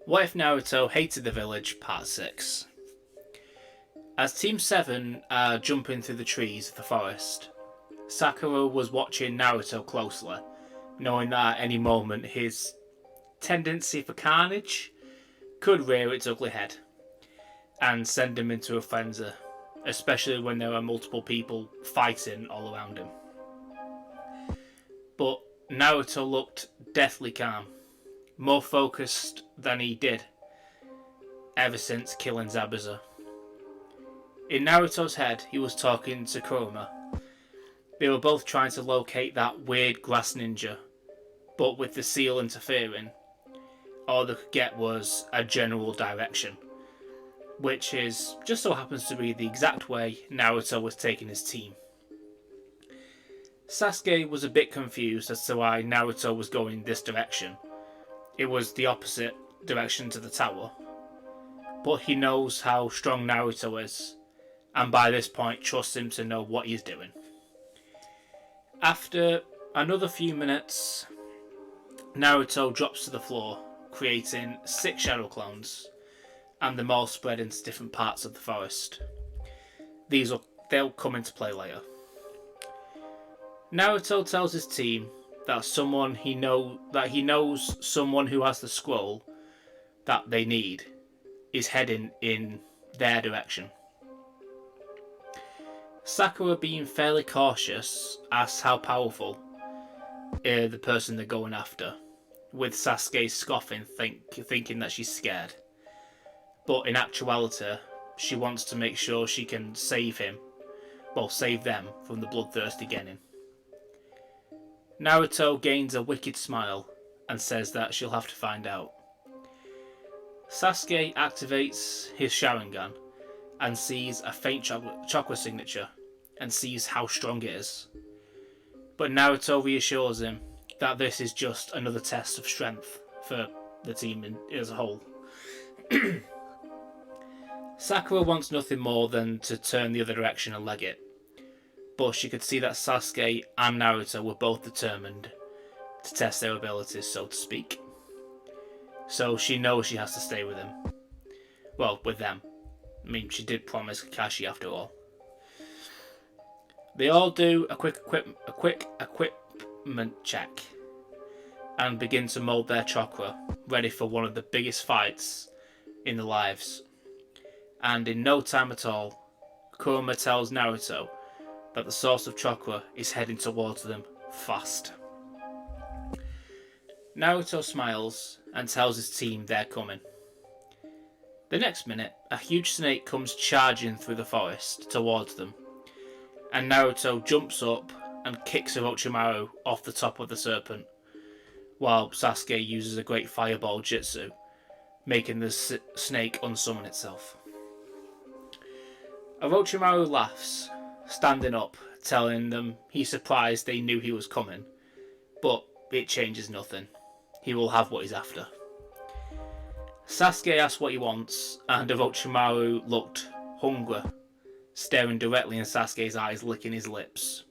What if Naruto hated the village? Part 6. As Team 7 are jumping through the trees of the forest, Sakura was watching Naruto closely, knowing that at any moment his tendency for carnage could rear its ugly head and send him into a frenzy, especially when there are multiple people fighting all around him. But Naruto looked deathly calm, more focused than he did ever since killing Zabuza. In Naruto's head, he was talking to Kurama. They were both trying to locate that weird grass ninja, but with the seal interfering, all they could get was a general direction, which is just so happens to be the exact way Naruto was taking his team. Sasuke was a bit confused as to why Naruto was going this direction. It was the opposite direction to the tower, but he knows how strong Naruto is, and by this point trusts him to know what he's doing. After another few minutes, Naruto drops to the floor, creating 6 shadow clones, and them all spread into different parts of the forest. They'll come into play later. Naruto tells his team that he knows someone who has the scroll that they need is heading in their direction. Sakura, being fairly cautious, asks how powerful the person they're going after, with Sasuke scoffing, thinking that she's scared. But in actuality, she wants to make sure she can save them from the bloodthirsty Genin. Naruto gains a wicked smile and says that she'll have to find out. Sasuke activates his Sharingan and sees a faint chakra signature and sees how strong it is. But Naruto reassures him that this is just another test of strength for the team as a whole. Sakura wants nothing more than to turn the other direction and leg it, but she could see that Sasuke and Naruto were both determined to test their abilities, so to speak. So she knows she has to stay with him. Well, with them. I mean, she did promise Kakashi after all. They all do a quick equipment check and begin to mould their chakra, ready for one of the biggest fights in their lives. And in no time at all, Kurama tells Naruto that the source of chakra is heading towards them fast. Naruto smiles and tells his team they're coming. The next minute, a huge snake comes charging through the forest towards them, and Naruto jumps up and kicks Orochimaru off the top of the serpent, while Sasuke uses a great fireball jutsu, making the snake unsummon itself. Orochimaru laughs, standing up, telling them he's surprised they knew he was coming, but it changes nothing. He will have what he's after. Sasuke asks what he wants, and Orochimaru looked hungry, staring directly in Sasuke's eyes, licking his lips.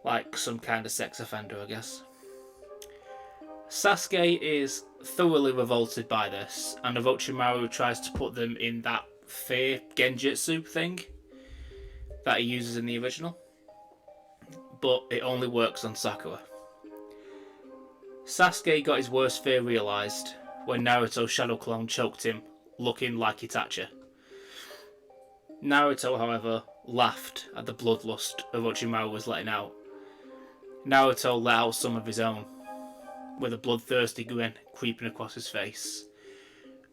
Like some kind of sex offender, I guess. Sasuke is thoroughly revolted by this, and Orochimaru tries to put them in that fear genjutsu thing that he uses in the original, but it only works on Sakura. Sasuke got his worst fear realised when Naruto's shadow clone choked him, looking like Itachi. Naruto, however, laughed at the bloodlust Orochimaru was letting out. Naruto let out some of his own, with a bloodthirsty grin creeping across his face,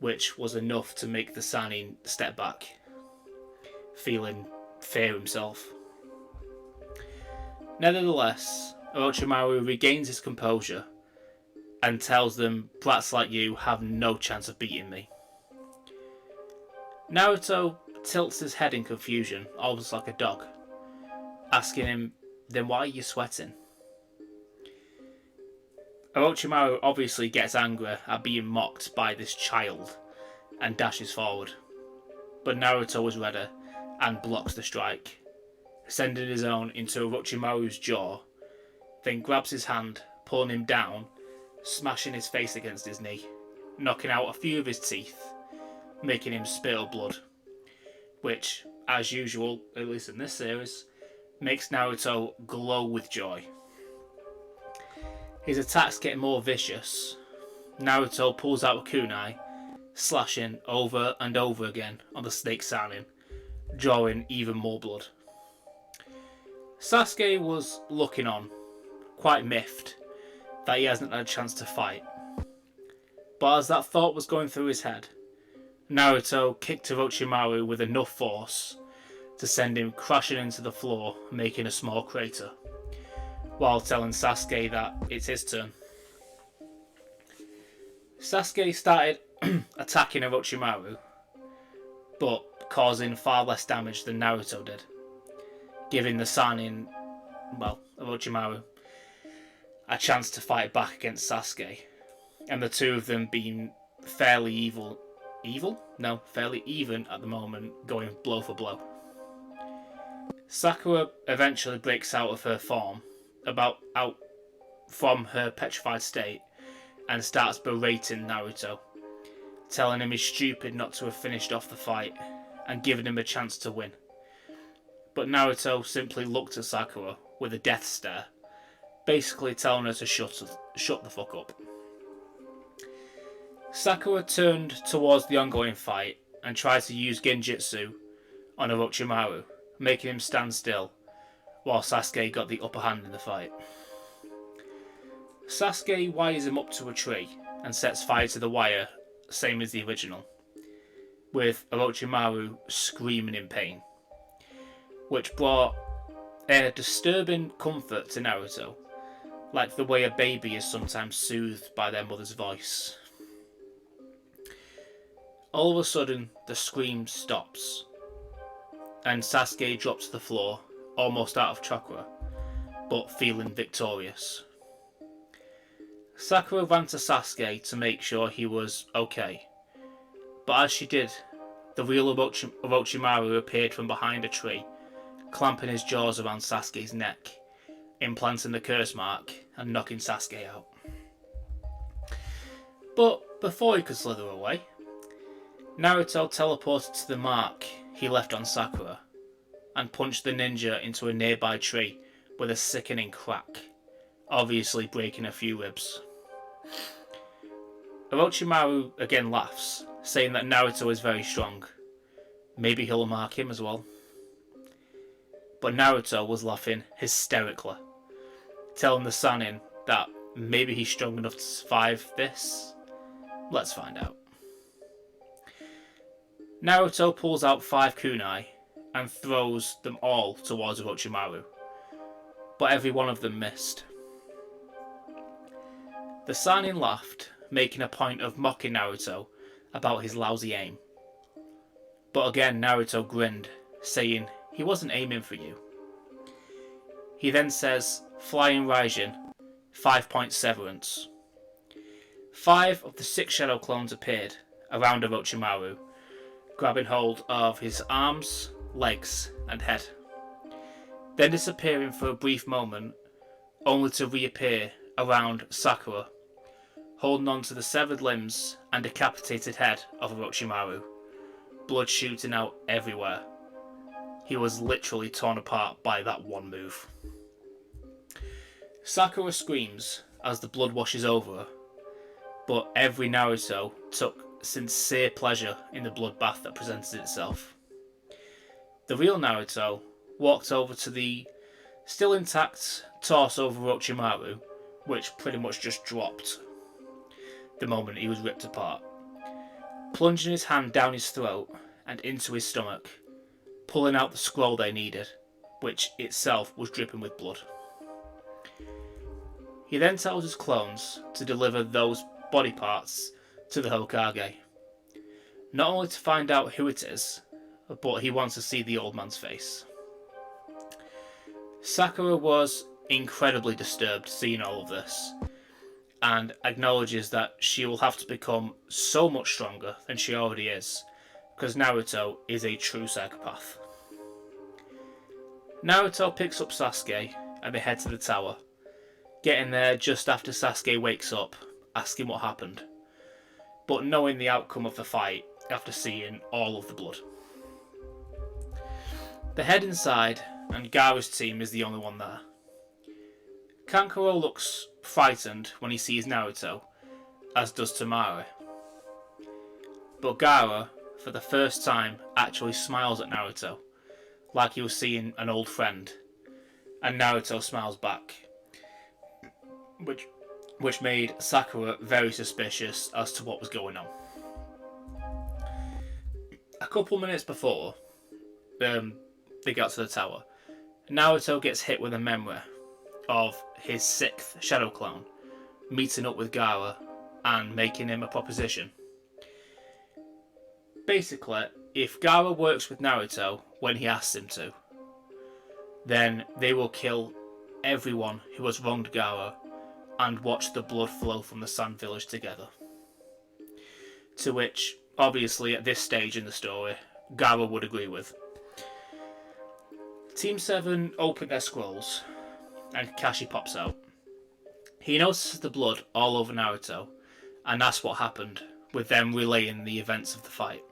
which was enough to make the Sannin step back, feeling fear himself. Nevertheless, Orochimaru regains his composure and tells them brats like you have no chance of beating me. Naruto tilts his head in confusion, almost like a dog, asking him, then why are you sweating? Orochimaru obviously gets angry at being mocked by this child and dashes forward, but Naruto is ready and blocks the strike, sending his own into Orochimaru's jaw, then grabs his hand, pulling him down, smashing his face against his knee. knocking out a few of his teeth, making him spit up blood, which, as usual, at least in this series, makes Naruto glow with joy. His attacks get more vicious. Naruto pulls out a kunai, slashing over and over again on the snake Sannin, drawing even more blood. Sasuke was looking on, quite miffed that he hasn't had a chance to fight. But as that thought was going through his head, Naruto kicked Orochimaru with enough force to send him crashing into the floor, making a small crater, while telling Sasuke that it's his turn. Sasuke started attacking Orochimaru, but causing far less damage than Naruto did, giving the Sannin, Orochimaru, a chance to fight back against Sasuke, and the two of them being fairly even at the moment, going blow for blow. Sakura eventually breaks out of her form, out from her petrified state, and starts berating Naruto, telling him he's stupid not to have finished off the fight and given him a chance to win. But Naruto simply looked at Sakura with a death stare, basically telling her to shut the fuck up. Sakura turned towards the ongoing fight and tried to use Genjutsu on Orochimaru, making him stand still, while Sasuke got the upper hand in the fight. Sasuke wires him up to a tree and sets fire to the wire, same as the original, with Orochimaru screaming in pain, which brought a disturbing comfort to Naruto, like the way a baby is sometimes soothed by their mother's voice. All of a sudden, the scream stops, and Sasuke drops to the floor, almost out of chakra, but feeling victorious. Sakura ran to Sasuke to make sure he was okay, but as she did, the real Orochimaru appeared from behind a tree, clamping his jaws around Sasuke's neck, implanting the curse mark and knocking Sasuke out. But before he could slither away, Naruto teleported to the mark he left on Sakura and punched the ninja into a nearby tree with a sickening crack, obviously breaking a few ribs. Orochimaru again laughs, saying that Naruto is very strong. Maybe he'll mark him as well. But Naruto was laughing hysterically, telling the Sannin that maybe he's strong enough to survive this. Let's find out. Naruto pulls out 5 kunai and throws them all towards Orochimaru, but every one of them missed. The Sannin laughed, making a point of mocking Naruto about his lousy aim. But again Naruto grinned, saying he wasn't aiming for you. He then says, Flying Raijin, 5-point severance. 5 of the 6 shadow clones appeared around Orochimaru, grabbing hold of his arms, legs and head, then disappearing for a brief moment, only to reappear around Sakura, holding on to the severed limbs and decapitated head of Orochimaru, blood shooting out everywhere. He was literally torn apart by that one move. Sakura screams as the blood washes over her, but every Naruto took sincere pleasure in the bloodbath that presented itself. The real Naruto walked over to the still intact torso of Orochimaru, which pretty much just dropped the moment he was ripped apart, plunging his hand down his throat and into his stomach, pulling out the scroll they needed, which itself was dripping with blood. He then tells his clones to deliver those body parts to the Hokage, not only to find out who it is, but he wants to see the old man's face. Sakura was incredibly disturbed seeing all of this, and acknowledges that she will have to become so much stronger than she already is, because Naruto is a true psychopath. Naruto picks up Sasuke and they head to the tower, getting there just after Sasuke wakes up, asking what happened. but knowing the outcome of the fight after seeing all of the blood. They head inside, and Gaara's team is the only one there. Kankuro looks frightened when he sees Naruto, as does Tamari. But Gaara, for the first time, actually smiles at Naruto, like he was seeing an old friend, and Naruto smiles back, which made Sakura very suspicious as to what was going on. A couple minutes before they got to the tower, Naruto gets hit with a memory of his 6th Shadow Clone meeting up with Gaara and making him a proposition. Basically, if Gaara works with Naruto when he asks him to, then they will kill everyone who has wronged Gaara and watch the blood flow from the Sand Village together. To which, obviously at this stage in the story, Gaara would agree with. Team 7 open their scrolls, and Kakashi pops out. He notices the blood all over Naruto, and asks what happened, with them relaying the events of the fight.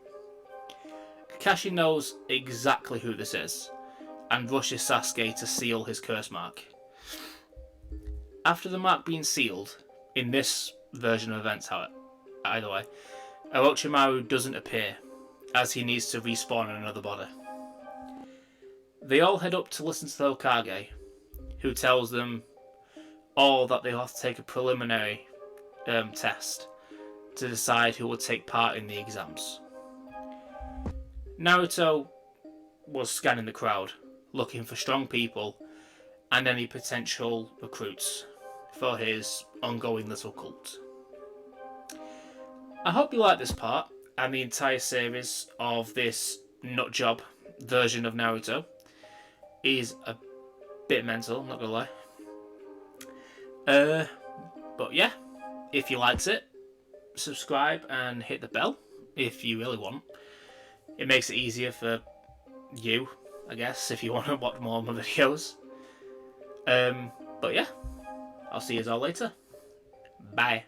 Kakashi knows exactly who this is, and rushes Sasuke to seal his curse mark. After the mark being sealed, in this version of events, either way, Orochimaru doesn't appear, as he needs to respawn in another body. They all head up to listen to the Hokage, who tells them all that they'll have to take a preliminary test to decide who will take part in the exams. Naruto was scanning the crowd, looking for strong people and any potential recruits for his ongoing little cult. I hope you like this part and the entire series of this nutjob version of Naruto. Is a bit mental, I'm not gonna lie. But yeah, if you liked it, subscribe and hit the bell if you really want. It makes it easier for you, I guess, if you want to watch more of my videos. But yeah, I'll see you all later. Bye.